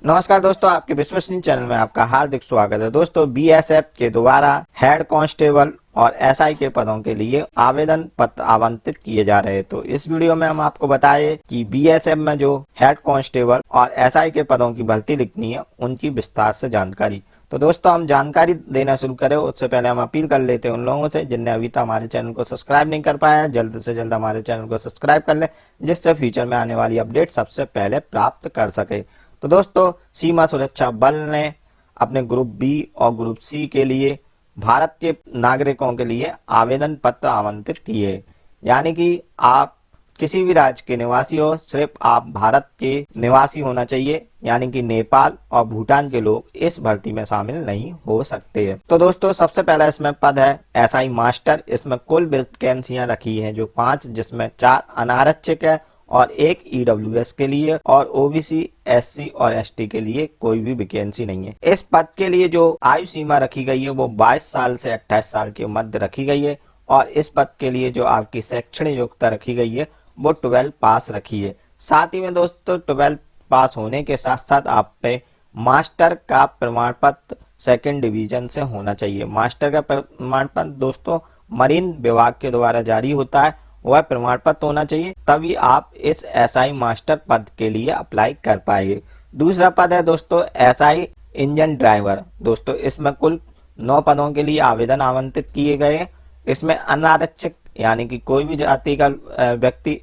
नमस्कार दोस्तों, आपके विश्वसनीय चैनल में आपका हार्दिक स्वागत है। दोस्तों, बीएसएफ के द्वारा हेड कांस्टेबल और एसआई के पदों के लिए आवेदन पत्र आवंटित किए जा रहे हैं। तो इस वीडियो में हम आपको बताएं कि बीएसएफ में जो हेड कांस्टेबल और एसआई के पदों की भर्ती लिखनी है, उनकी विस्तार से जानकारी। तो दोस्तों, हम जानकारी देना शुरू करें उससे पहले हम अपील कर लेते हैं उन लोगों से जिनने अभी तक हमारे चैनल को सब्सक्राइब नहीं कर पाया है, जल्द से जल्द हमारे चैनल को सब्सक्राइब कर ले, जिससे फ्यूचर में आने वाली अपडेट सबसे पहले प्राप्त कर सके। तो दोस्तों, सीमा सुरक्षा बल ने अपने ग्रुप बी और ग्रुप सी के लिए भारत के नागरिकों के लिए आवेदन पत्र आवंटित किए। यानी कि आप किसी भी राज्य के निवासी हो, सिर्फ आप भारत के निवासी होना चाहिए। यानी कि नेपाल और भूटान के लोग इस भर्ती में शामिल नहीं हो सकते हैं। तो दोस्तों, सबसे पहला इसमें पद है एसआई मास्टर। इसमें कुल वैकेंसियां रखी हैं जो 5, जिसमें 4 अनारक्षित है और 1 ईडब्ल्यूएस के लिए, और ओबीसी, एससी और एसटी के लिए कोई भी वैकेंसी नहीं है। इस पद के लिए जो आयु सीमा रखी गई है वो 22 साल से 28 साल के मध्य रखी गई है, और इस पद के लिए जो आपकी शैक्षणिक योग्यता रखी गई है वो 12 पास रखी है। साथ ही में दोस्तों, 12 पास होने के साथ साथ आप पे मास्टर का प्रमाण पत्र 2nd डिवीजन से होना चाहिए। मास्टर का प्रमाण पत्र दोस्तों मरीन विभाग के द्वारा जारी होता है, वह प्रमाण पत्र होना चाहिए, तभी आप इस एसआई मास्टर पद के लिए अप्लाई कर पाएंगे। दूसरा पद है दोस्तों एसआई इंजन ड्राइवर। दोस्तों, इसमें कुल 9 पदों के लिए आवेदन आवंटित किए गए। इसमें अनारक्षित यानी कि कोई भी जाति का व्यक्ति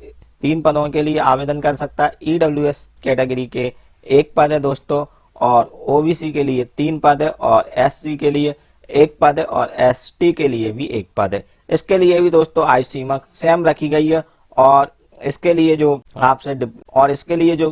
3 पदों के लिए आवेदन कर सकता है। ईडब्ल्यूएस कैटेगरी के 1 पद है दोस्तों, और ओबीसी के लिए 3 पद है, और एससी के लिए 1 पद है, और एसटी के लिए भी 1 पद है। इसके लिए भी दोस्तों आयु सीमा सेम रखी गई है, और इसके लिए जो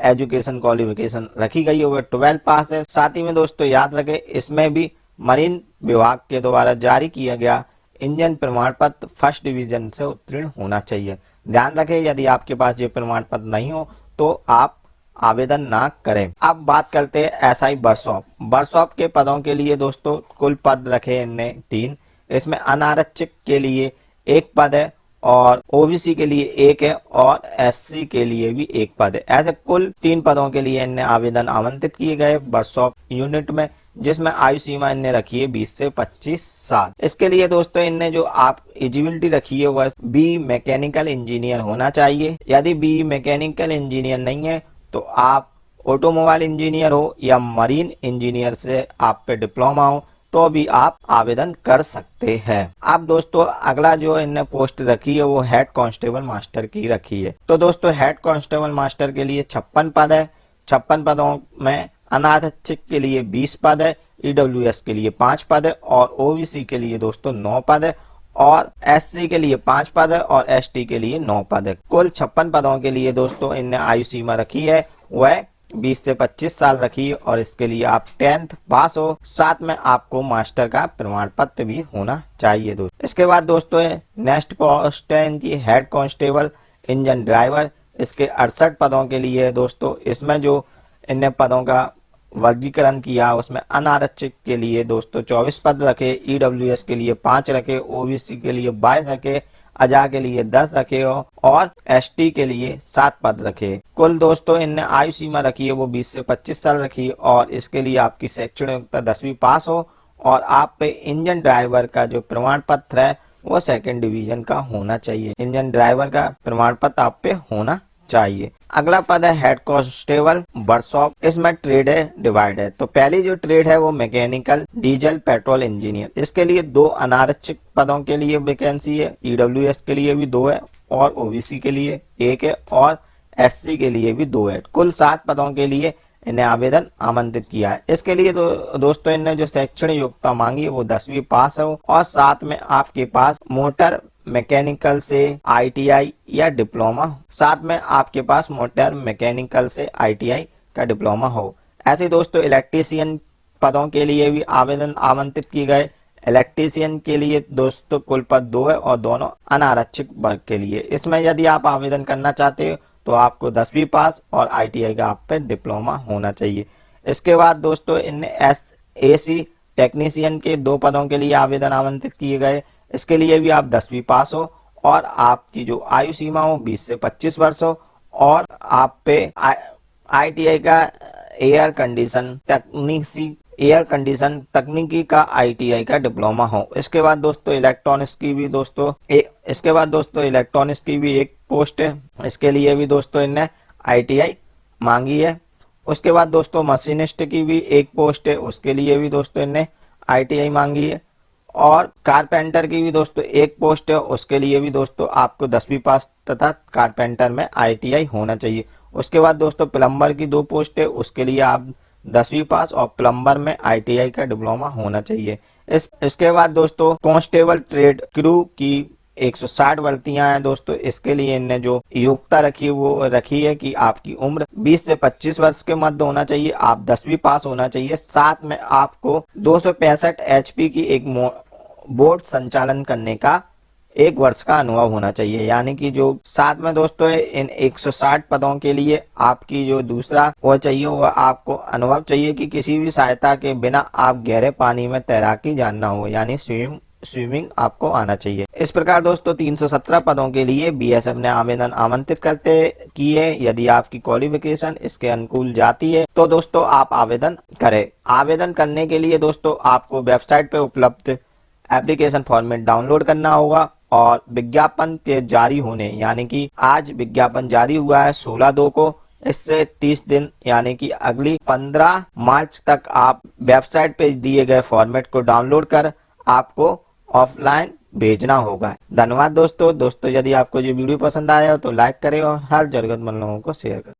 एजुकेशन क्वालिफिकेशन रखी गई है वो 12 पास है। साथ ही में दोस्तों याद रखें, इसमें भी मरीन विभाग के द्वारा जारी किया गया इंजन प्रमाण पत्र 1st डिवीजन से उत्तीर्ण होना चाहिए। ध्यान रखें, यदि आपके पास ये प्रमाण पत्र नहीं हो तो आप आवेदन ना करें। अब बात करते हैं एसआई वर्कशॉप के पदों के लिए दोस्तों कुल पद रखे इनने 3। इसमें अनारक्षित के लिए 1 पद है, और ओबीसी के लिए 1 है, और एससी के लिए भी 1 पद है। ऐसे कुल 3 पदों के लिए इनने आवेदन आमंत्रित किए गए वर्कशॉप यूनिट में, जिसमें आयु सीमा इनने रखी है 20 से 25 साल। इसके लिए दोस्तों इनने जो आप एलिजिबिलिटी रखी है वह बी मैकेनिकल इंजीनियर होना चाहिए। यदि बी मैकेनिकल इंजीनियर नहीं है तो आप ऑटोमोबाइल इंजीनियर हो या मरीन इंजीनियर से आप पे डिप्लोमा हो तो भी आप आवेदन कर सकते हैं। अब दोस्तों अगला जो इनने पोस्ट रखी है वो हेड कांस्टेबल मास्टर की रखी है। तो दोस्तों हेड कांस्टेबल मास्टर के लिए 56 पद है। 56 पदों में अनारक्षित के लिए 20 पद है, ईडब्ल्यूएस के लिए 5 पद है, और ओबीसी के लिए दोस्तों 9 पद है, और एससी के लिए 5 पद है, और एसटी के लिए 9 पद है। कुल 56 पदों के लिए दोस्तों इनने आयु सीमा रखी है वह 20 से 25 साल रखी है, और इसके लिए आप 10th पास हो, साथ में आपको मास्टर का प्रमाण पत्र भी होना चाहिए दोस्तों। इसके बाद दोस्तों नेक्स्ट पोस्ट है इनकी हेड कांस्टेबल इंजन ड्राइवर। इसके 68 पदों के लिए है दोस्तों। इसमें जो इनने पदों का वर्गीकरण किया उसमें अनारक्षित के लिए दोस्तों 24 पद रखे, ईडब्ल्यूएस के लिए 5 रखे, ओबीसी के लिए 22 रखे, अजा के लिए 10 रखे हो, और एसटी के लिए 7 पद रखे। कुल दोस्तों इनने आयु सीमा रखी है वो 20 से 25 साल रखी, और इसके लिए आपकी शैक्षणिक योग्यता 10वीं पास हो, और आप पे इंजन ड्राइवर का जो प्रमाण पत्र है वो 2nd डिवीजन का होना चाहिए। इंजन ड्राइवर का प्रमाण पत्र आप पे होना चाहिए। अगला पद है हेड कांस्टेबल वर्कशॉप। इसमें ट्रेड है डिवाइड है। तो पहली जो ट्रेड है वो मैकेनिकल डीजल पेट्रोल इंजीनियर। इसके लिए 2 अनारक्षित पदों के लिए वैकेंसी है, ईडब्ल्यूएस के लिए भी 2 है, और ओबीसी के लिए 1 है, और एससी के लिए भी 2 है। कुल 7 पदों के लिए इन्हें आवेदन आमंत्रित किया है। इसके लिए दोस्तों इन्हें जो शैक्षणिक योग्यता मांगी है वो 10वीं पास हो, और साथ में आपके पास मोटर मैकेनिकल से आईटीआई या डिप्लोमा, साथ में आपके पास मोटर मैकेनिकल से आईटीआई का डिप्लोमा हो। ऐसे दोस्तों इलेक्ट्रीशियन पदों के लिए भी आवेदन आमंत्रित किए गए। इलेक्ट्रीशियन के लिए दोस्तों कुल पद 2 है, और दोनों अनारक्षित वर्ग के लिए। इसमें यदि आप आवेदन करना चाहते हो तो आपको 10वीं पास और आईटीआई का आप पे डिप्लोमा होना चाहिए। इसके बाद दोस्तों इनने एसी टेक्नीशियन के 2 पदों के लिए आवेदन आमंत्रित किए गए। इसके लिए भी आप 10वीं पास हो, और आपकी जो आयु सीमा हो 20 से 25 वर्ष हो, और आप पे आईटीआई का एयर कंडीशन तकनीकी का ITI का डिप्लोमा हो। इसके बाद दोस्तों इलेक्ट्रॉनिक्स की भी एक पोस्ट है, इसके लिए भी दोस्तों इनने ITI मांगी है। उसके बाद दोस्तों मशीनिस्ट की भी एक पोस्ट है, उसके लिए भी दोस्तों इनने ITI मांगी है। और कारपेंटर की भी दोस्तों एक पोस्ट है, उसके लिए भी दोस्तों आपको 10वीं पास तथा कारपेंटर में ITI होना चाहिए। उसके बाद दोस्तों प्लम्बर की 2 पोस्ट है, उसके लिए आप 10वीं पास और प्लम्बर में ITI का डिप्लोमा होना चाहिए। इसके बाद दोस्तों कांस्टेबल ट्रेड क्रू की 160 भर्तियां हैं दोस्तों। इसके लिए इनने जो योग्यता रखी है कि आपकी उम्र 20 से 25 वर्ष के मध्य होना चाहिए, आप 10वीं पास होना चाहिए, साथ में आपको 265 HP की एक बोर्ड संचालन करने का 1 वर्ष का अनुभव होना चाहिए। यानी कि जो साथ में दोस्तों इन 160 पदों के लिए आपकी जो दूसरा वो चाहिए, वो आपको अनुभव चाहिए कि किसी भी सहायता के बिना आप गहरे पानी में तैराकी जानना हो, यानी स्विमिंग आपको आना चाहिए। इस प्रकार दोस्तों 317 पदों के लिए BSF ने आवेदन आमंत्रित किए। यदि आपकी क्वालिफिकेशन इसके अनुकूल जाती है तो दोस्तों आप आवेदन करें। आवेदन करने के लिए दोस्तों आपको वेबसाइट पे उपलब्ध एप्लीकेशन फॉर्मेट डाउनलोड करना होगा और विज्ञापन के जारी होने, यानी कि आज विज्ञापन जारी हुआ है 16/2 को, इससे 30 दिन यानी कि अगली 15 मार्च तक आप वेबसाइट पे दिए गए फॉर्मेट को डाउनलोड कर आपको ऑफलाइन भेजना होगा। धन्यवाद दोस्तों। यदि आपको ये वीडियो पसंद आया हो तो लाइक करें और हर जरूरतमंद लोगों को शेयर करें।